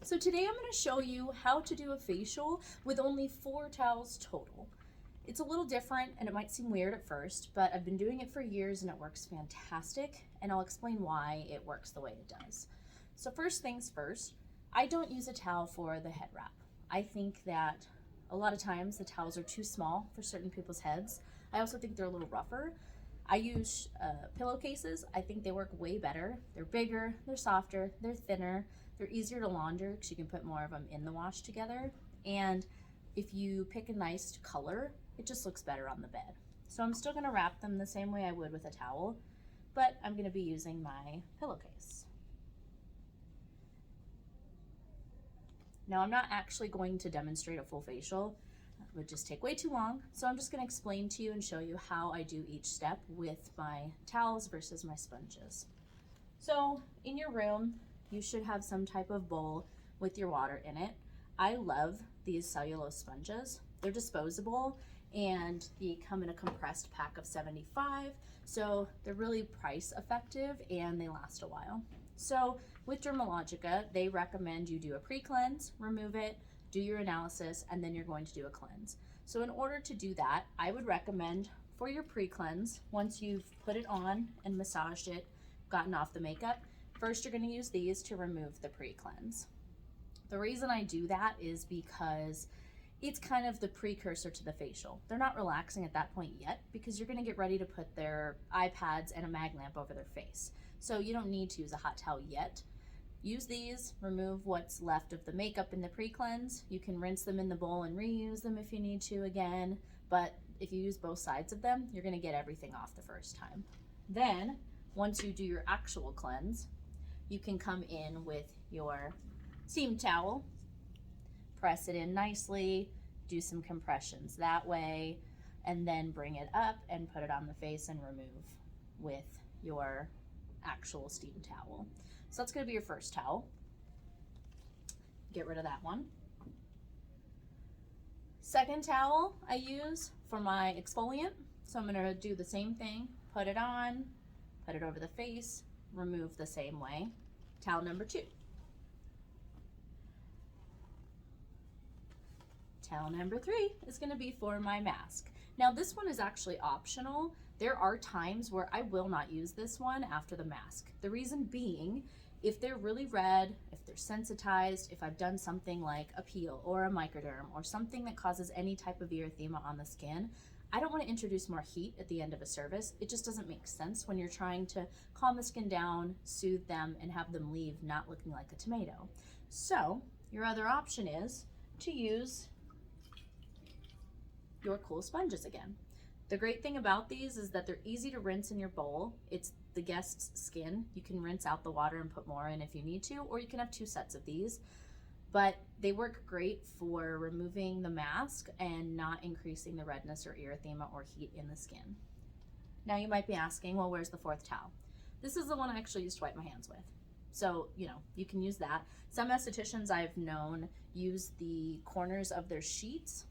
So today I'm going to show you how to do a facial with only 4 towels total. It's a little different and it might seem weird at first, but I've been doing it for years and it works fantastic, and I'll explain why it works the way it does. So first things first, I don't use a towel for the head wrap. I think that a lot of times the towels are too small for certain people's heads. I also think they're a little rougher. I use pillowcases. I think they work way better. They're bigger, they're softer, they're thinner, they're easier to launder because you can put more of them in the wash together. And if you pick a nice color, it just looks better on the bed. So I'm still gonna wrap them the same way I would with a towel, but I'm gonna be using my pillowcase. Now I'm not actually going to demonstrate a full facial. It would just take way too long. So I'm just gonna explain to you and show you how I do each step with my towels versus my sponges. So in your room, you should have some type of bowl with your water in it. I love these cellulose sponges. They're disposable and they come in a compressed pack of 75. So they're really price effective and they last a while. So with Dermalogica, they recommend you do a pre-cleanse, remove it, do your analysis, and then you're going to do a cleanse. So in order to do that, I would recommend for your pre-cleanse, once you've put it on and massaged it, gotten off the makeup, first you're going to use these to remove the pre-cleanse. The reason I do that is because it's kind of the precursor to the facial. They're not relaxing at that point yet because you're going to get ready to put their iPads and a mag lamp over their face. So you don't need to use a hot towel yet. Use these, remove what's left of the makeup in the pre-cleanse. You can rinse them in the bowl and reuse them if you need to again, but if you use both sides of them, you're gonna get everything off the first time. Then, once you do your actual cleanse, you can come in with your steam towel, press it in nicely, do some compressions that way, and then bring it up and put it on the face and remove with your actual steam towel. So that's going to be your first towel. Get rid of that one. Second towel I use for my exfoliant. So I'm going to do the same thing. Put it on, put it over the face, remove the same way. Towel number 2. Towel number 3 is going to be for my mask. Now this one is actually optional. There are times where I will not use this one after the mask. The reason being, if they're really red, if they're sensitized, if I've done something like a peel or a microderm or something that causes any type of erythema on the skin, I don't want to introduce more heat at the end of a service. It just doesn't make sense when you're trying to calm the skin down, soothe them, and have them leave not looking like a tomato. So your other option is to use your cool sponges again. The great thing about these is that they're easy to rinse in your bowl. It's the guest's skin. You can rinse out the water and put more in if you need to, or you can have 2 sets of these. But they work great for removing the mask and not increasing the redness or erythema or heat in the skin. Now you might be asking, well, where's the 4th towel? This is the one I actually used to wipe my hands with. So, you can use that. Some estheticians I've known use the corners of their sheets.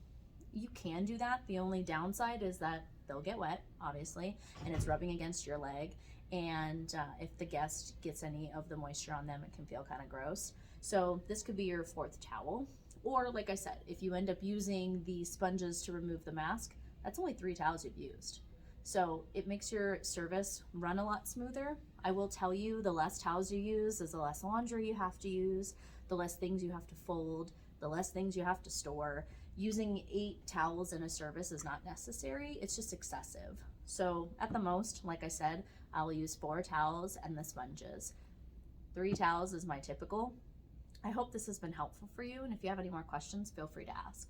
You can do that. The only downside is that they'll get wet, obviously, and it's rubbing against your leg. And if the guest gets any of the moisture on them, it can feel kind of gross. So this could be your 4th towel. Or like I said, if you end up using the sponges to remove the mask, that's only 3 towels you've used. So it makes your service run a lot smoother. I will tell you, the less towels you use is the less laundry you have to use, the less things you have to fold, the less things you have to store. Using 8 towels in a service is not necessary, it's just excessive. So at the most, like I said, I'll use 4 towels and the sponges. 3 towels is my typical. I hope this has been helpful for you, and if you have any more questions, feel free to ask.